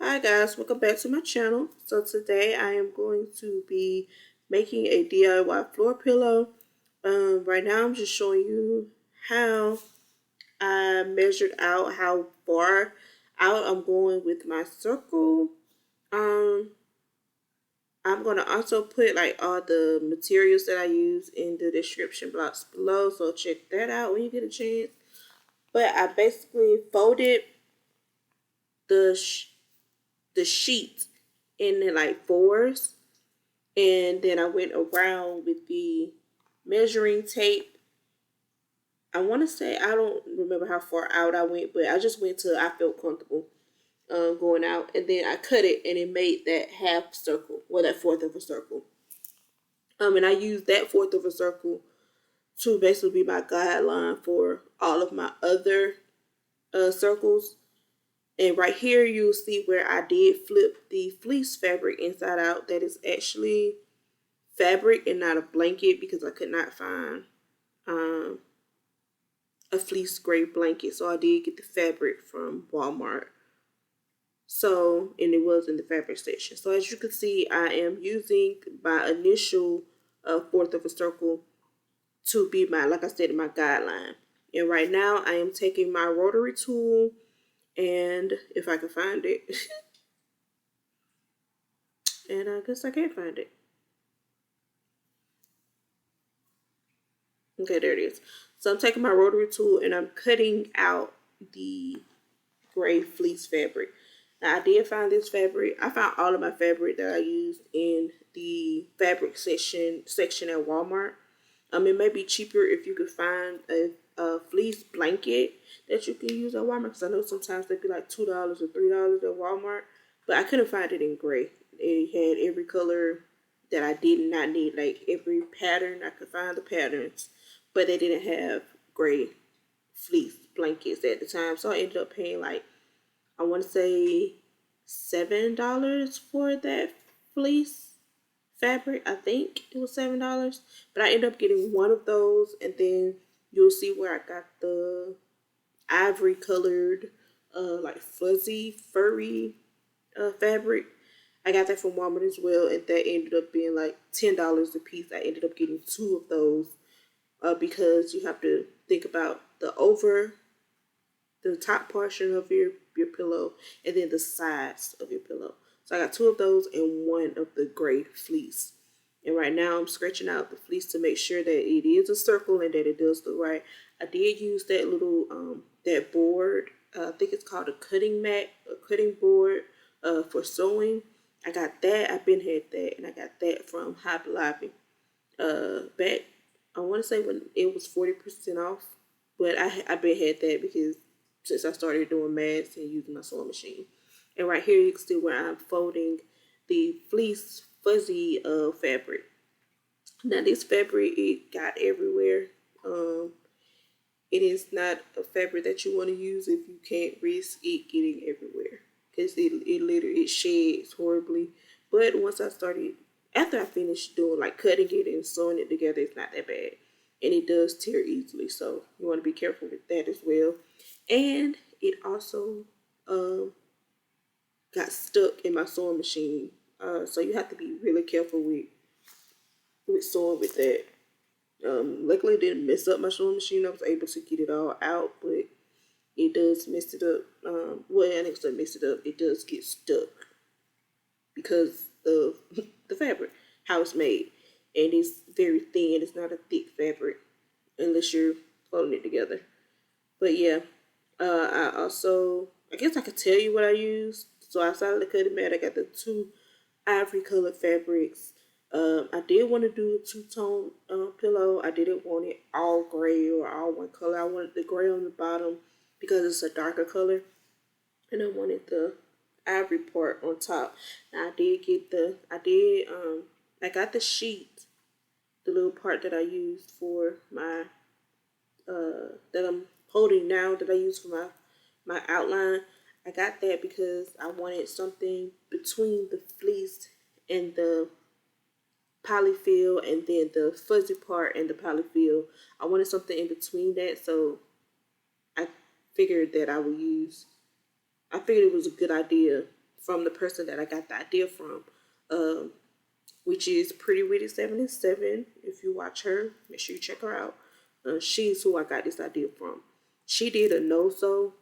Hi guys, welcome back to my channel. So today I am going to be making a DIY floor pillow. Right now I'm just showing you how I measured out how far out I'm going with my circle. Um, I'm going to also put like all the materials that I use in the description box below, so check that out when you get a chance. But I basically folded the the sheet in like fours, and then I went around with the measuring tape. I want to say, I don't remember how far out I went, but I just went till I felt comfortable going out, and then I cut it and it made that half circle, or that fourth of a circle. And I used that fourth of a circle to basically be my guideline for all of my other circles. And right here, you'll see where I did flip the fleece fabric inside out. That is actually fabric and not a blanket, because I could not find um, a fleece gray blanket. So I did get the fabric from Walmart. So, and it was in the fabric section. So as you can see, I am using my initial fourth of a circle to be my, like I said, my guideline. And right now I am taking my rotary tool, and if I can find it, and I guess I can't find it. Okay, there it is. So I'm taking my rotary tool and I'm cutting out the gray fleece fabric. Now I did find this fabric. I found all of my fabric that I used in the fabric section at Walmart. It may be cheaper if you could find a fleece blanket that you can use at Walmart, because I know sometimes they'd be like $2 or $3 at Walmart, but I couldn't find it in gray. It had every color that I did not need, like every pattern. I could find the patterns, but they didn't have gray fleece blankets at the time. So I ended up paying like, I want to say $7 for that fleece fabric. I think it was $7, but I ended up getting one of those, and then you'll see where I got the ivory colored, like fuzzy, furry fabric. I got that from Walmart as well, and that ended up being like $10 a piece. I ended up getting two of those because you have to think about the top portion of your pillow, and then the sides of your pillow. So I got two of those and one of the gray fleece. And right now I'm scratching out the fleece to make sure that it is a circle and that it does look right. I did use that little that board. I think it's called a cutting mat, a cutting board for sewing. I got that. I've been had that, and I got that from Hobby Lobby. Back, I want to say when it was 40% off, but I been had that because since I started doing masks and using my sewing machine. And right here you can see where I'm folding the fleece fuzzy fabric. Now this fabric, it got everywhere. It is not a fabric that you want to use if you can't risk it getting everywhere, because it literally, it sheds horribly. But once I started, after I finished doing like cutting it and sewing it together, it's not that bad, and it does tear easily. So you want to be careful with that as well. And it also got stuck in my sewing machine. So you have to be really careful with sewing with that. Luckily, it didn't mess up my sewing machine. I was able to get it all out, but it does mess it up. Well, I think it mess it up. It does get stuck because of the fabric, how it's made, and it's very thin. It's not a thick fabric unless you're folding it together. But yeah, I guess I could tell you what I used. So outside of the cutting mat, I got the two ivory colored fabrics. I did want to do a two-tone pillow. I didn't want it all gray or all one color. I wanted the gray on the bottom because it's a darker color, and I wanted the ivory part on top. Now I got the sheet, the little part that I used for my that I'm holding now, that I use for my outline. I got that because I wanted something between the fleece and the polyfill, and then the fuzzy part and the polyfill. I wanted something in between that, so I figured that I figured it was a good idea from the person that I got the idea from, which is Pretty Witty 77. If you watch her, make sure you check her out. She's who I got this idea from. She did a no-sew,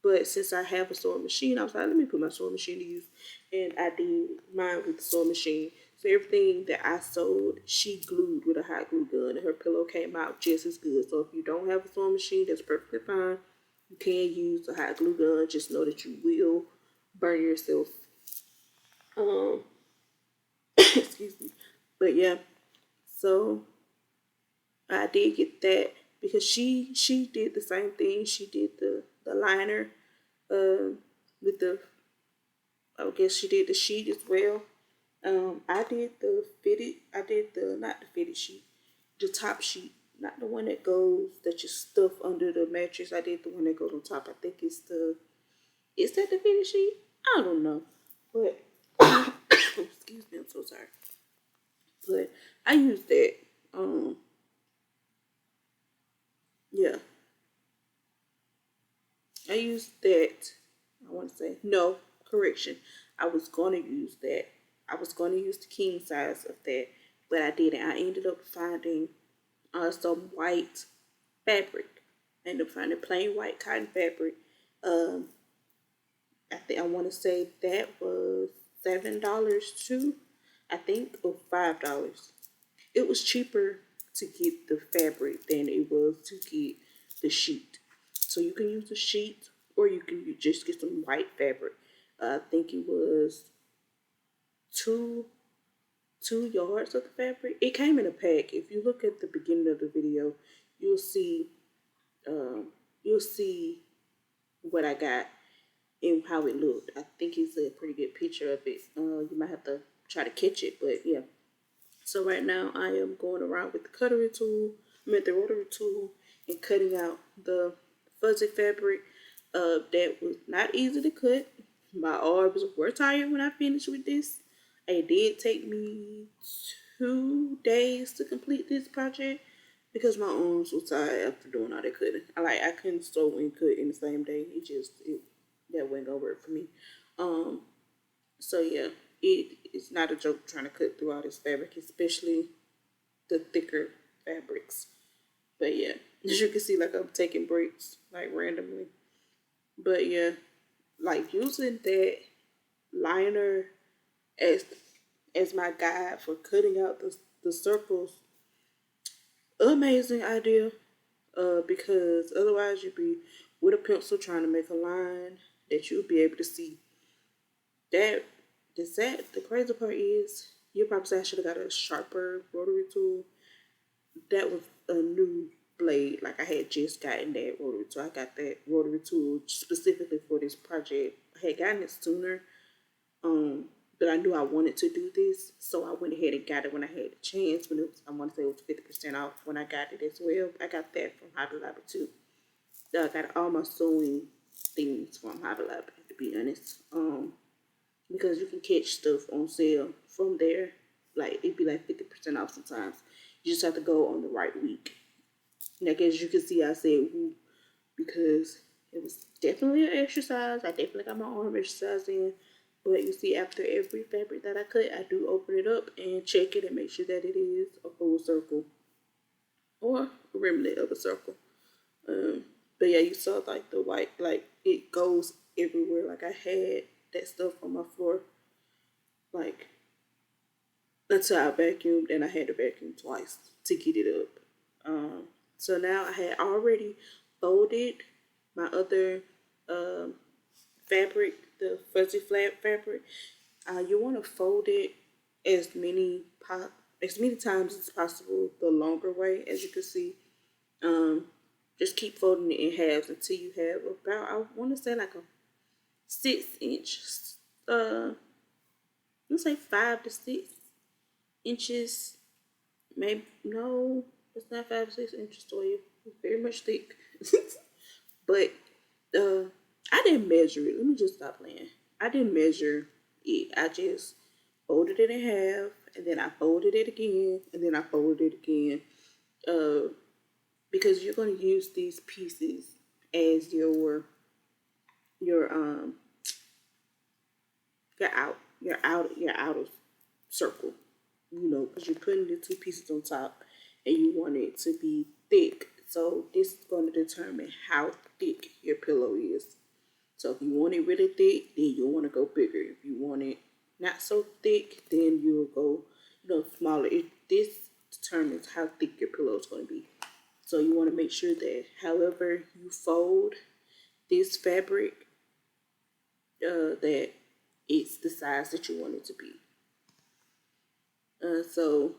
but since I have a sewing machine, I was like, let me put my sewing machine to use. And I did mine with the sewing machine. So everything that I sewed, she glued with a hot glue gun, and her pillow came out just as good. So if you don't have a sewing machine, that's perfectly fine. You can use a hot glue gun. Just know that you will burn yourself. Um, excuse me. But yeah, so I did get that because she did the same thing. She did the liner, with the, I guess she did the sheet as well. I did the fitted. I did the, not the fitted sheet, the top sheet, not the one that goes, that you stuff under the mattress. I did the one that goes on top. I think it's the, is that the fitted sheet? I don't know, but excuse me, I'm so sorry. But I used that. Yeah, I used that. I want to say no, correction. I was going to use that. I was going to use the king size of that, but I didn't. I ended up finding some white fabric. I ended up finding plain white cotton fabric. Um, I think I want to say that was $7 too. I think, or $5. It was cheaper to get the fabric than it was to get the sheet. So you can use the sheet, or you can just get some white fabric. I think it was two 2 yards of the fabric. It came in a pack. If you look at the beginning of the video, you'll see um, you'll see what I got and how it looked. I think it's a pretty good picture of it. You might have to try to catch it, but yeah. So right now I am going around with the cutlery tool, the rotary tool, and cutting out the fuzzy fabric. That was not easy to cut. My arms were tired when I finished with this. It did take me 2 days to complete this project because my arms were tired after doing all that cutting. I couldn't sew and cut in the same day. That wasn't gonna work for me. Um, so yeah, it's not a joke trying to cut through all this fabric, especially the thicker fabrics. But yeah, as you can see, like I'm taking breaks like randomly. But yeah, like using that liner as as my guide for cutting out the circles, amazing idea. Because otherwise you'd be with a pencil trying to make a line that you'll be able to see. That the crazy part is you probably say I should have got a sharper rotary tool. That was a new blade. Like I had just gotten that rotary tool. I got that rotary tool specifically for this project. I had gotten it sooner, um, but I knew I wanted to do this, so I went ahead and got it when I had the chance. When it was, I want to say it was 50% off when I got it as well. I got that from Hobby Lobby too. I got all my sewing things from Hobby Lobby, to be honest. Because you can catch stuff on sale from there. Like it'd be like 50% off sometimes. You just have to go on the right week. Like as you can see, I said woo because it was definitely an exercise. I definitely got my arm exercise in. But you see, after every fabric that I cut, I do open it up and check it and make sure that it is a full circle or a remnant of a circle. Um, but yeah, you saw like the white, like it goes everywhere. Like I had that stuff on my floor, like until I vacuumed, and I had to vacuum twice to get it up. So now I had already folded my other um, fabric, the fuzzy flat fabric. You want to fold it as as many times as possible, the longer way, as you can see. Um, just keep folding it in halves until you have about, I want to say like a 6 inch, let's say 5 to 6 inches. Maybe no, it's not 5 to 6 inches for you. It's very much thick. But I didn't measure it. Let me just stop playing. I didn't measure it. I just folded it in half, and then I folded it again, and then I folded it again. Because you're going to use these pieces as your your outer circle, because you're putting the two pieces on top and you want it to be thick. So this is going to determine how thick your pillow is. So if you want it really thick, then you'll want to go bigger. If you want it not so thick, then you'll go, smaller. This determines how thick your pillow is going to be. So you want to make sure that however you fold this fabric, that it's the size that you want it to be. So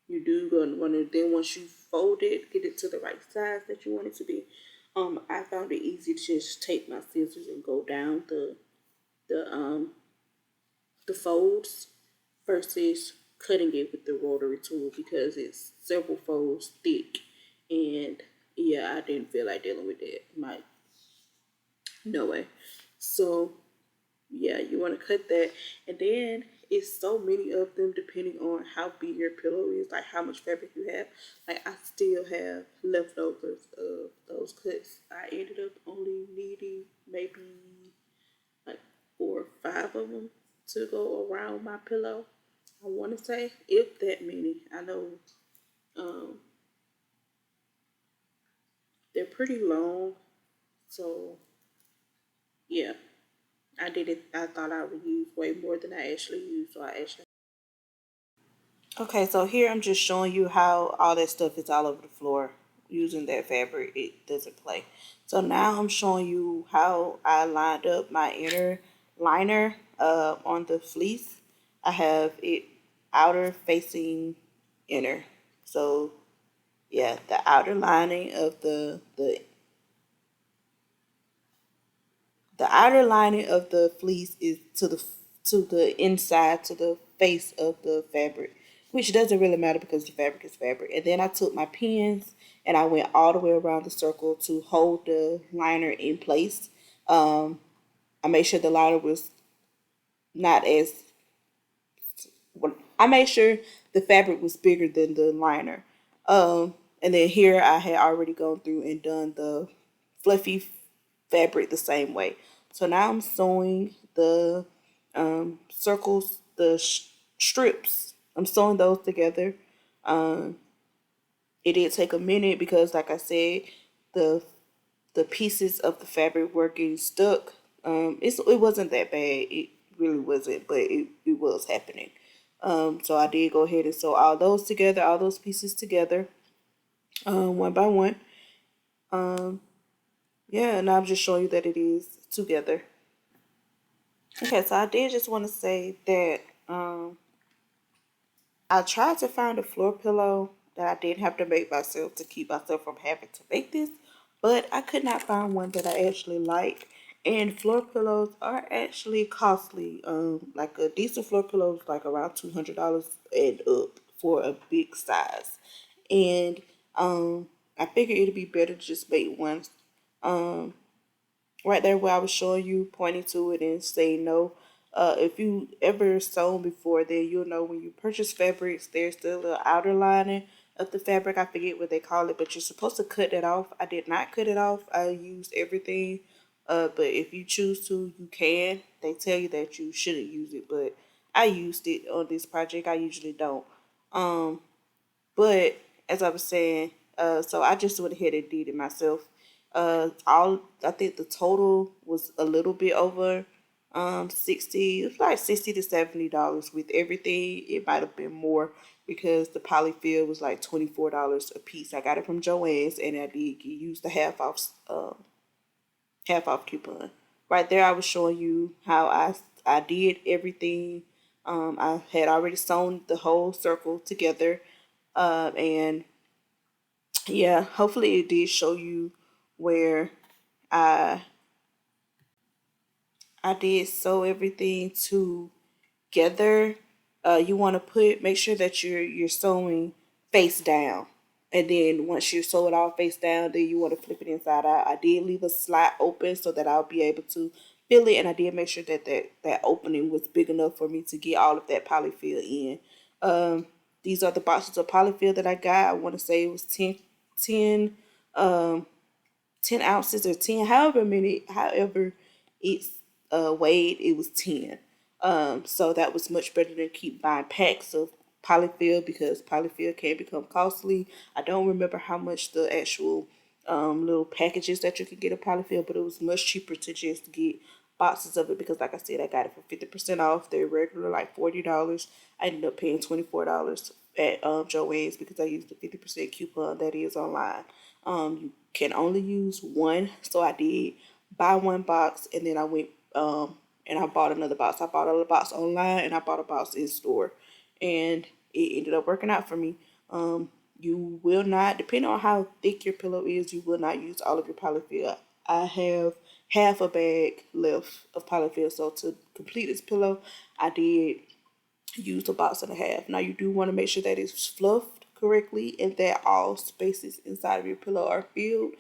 you do going to want to, then once you fold it, get it to the right size that you want it to be. I found it easy to just take my scissors and go down the um the folds versus cutting it with the rotary tool because it's several folds thick, and yeah, I didn't feel like dealing with that. No way. So yeah, you want to cut that, and then it's so many of them depending on how big your pillow is, like how much fabric you have. Like I still have leftovers of those cuts. I ended up only needing maybe like 4 or 5 of them to go around my pillow. I want to say, if that many. I know um, they're pretty long, so yeah, I did it. I thought I would use way more than I actually used, so I actually. Okay, so here I'm just showing you how all that stuff is all over the floor using that fabric. It doesn't play. So now I'm showing you how I lined up my inner liner on the fleece. I have it outer facing inner. So yeah, the outer lining of the outer lining of the fleece is to the inside, to the face of the fabric, which doesn't really matter because the fabric is fabric. And then I took my pins and I went all the way around the circle to hold the liner in place. I made sure the liner was not as I made sure the fabric was bigger than the liner. And then here I had already gone through and done the fluffy fabric the same way. So now I'm sewing the circles, the strips. I'm sewing those together. Um, it did take a minute because, like I said, the the pieces of the fabric were getting stuck. It wasn't that bad. It really wasn't, but it was happening. So I did go ahead and sew all those together, all those pieces together, one by one. Um, yeah, and I'm just showing you that it is together. Okay, so I did just want to say that I tried to find a floor pillow that I didn't have to make myself to keep myself from having to make this, but I could not find one that I actually like. And floor pillows are actually costly. Like a decent floor pillow is like around $200 and up for a big size. And I figured it'd be better to just make one. Um, right there where I was showing you, pointing to it and saying no. If you ever sewn before, then you'll know when you purchase fabrics, there's the little outer lining of the fabric. I forget what they call it, but you're supposed to cut it off. I did not cut it off. I used everything. But if you choose to, you can. They tell you that you shouldn't use it, but I used it on this project. I usually don't. Um, but as I was saying, so I just went ahead and did it myself. All I think the total was a little bit over 60, it was like $60 to $70 with everything. It might have been more because the polyfill was like $24 a piece. I got it from Joann's and I did use the half off coupon. Right there I was showing you how I did everything. I had already sewn the whole circle together. And yeah, hopefully it did show you where I I did sew everything together. You want to make sure that you're sewing face down, and then once you sew it all face down, then you want to flip it inside out. I did leave a slot open so that I'll be able to fill it, and I did make sure that that opening was big enough for me to get all of that polyfill in. These are the boxes of polyfill that I got. I want to say it was 10 um 10 ounces or 10, however it's weighed, it was 10. So that was much better than keep buying packs of polyfill because polyfill can become costly. I don't remember how much the actual little packages that you could get of polyfill, but it was much cheaper to just get boxes of it because, like I said, I got it for 50% off. They're regular like $40. I ended up paying $24 at Joann's because I used the 50% coupon that is online. You can only use one, so I did buy one box, and then I went and I bought another box. I bought a box online and I bought a box in store, and it ended up working out for me. You will not, depending on how thick your pillow is, you will not use all of your polyfill. I have half a bag left of polyfill, so to complete this pillow, I did use a box and a half. Now you do want to make sure that it's fluffed correctly and that all spaces inside of your pillow are filled,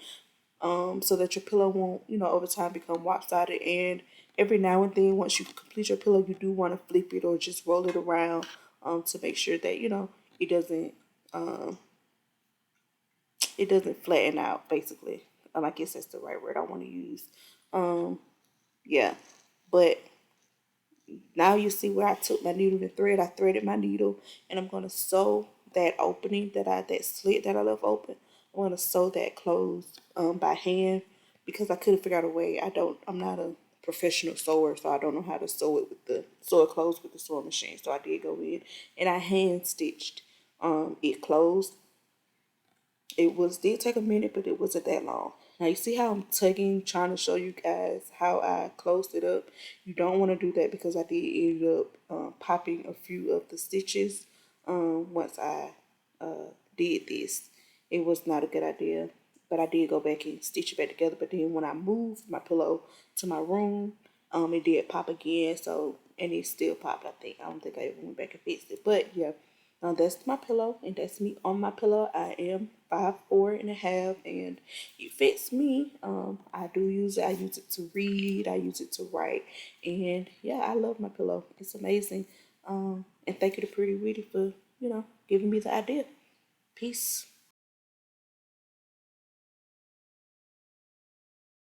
so that your pillow won't, over time become lopsided. And every now and then, once you complete your pillow, you do want to flip it or just roll it around, to make sure that it doesn't um, it doesn't flatten out. Basically, I guess that's the right word I want to use. Um, yeah, but now you see where I took my needle and thread. I threaded my needle, and I'm gonna sew that opening that slit that I left open. I'm gonna sew that closed by hand because I couldn't figure out a way. I'm not a professional sewer, so I don't know how to sew it closed with the sewing machine. So I did go in and I hand stitched it closed. It did take a minute, but it wasn't that long. Now you see how I'm tugging, trying to show you guys how I closed it up. You don't want to do that because I did end up popping a few of the stitches once I did this. It was not a good idea, but I did go back and stitch it back together. But then when I moved my pillow to my room, it did pop again. So, and it still popped. I don't think I ever went back and fixed it. But yeah, that's my pillow, and that's me on my pillow. I am 5'4.5", and it fits me. I do use it. I use it to read. I use it to write, and yeah, I love my pillow. It's amazing. And thank you to Pretty Weedy for giving me the idea. Peace.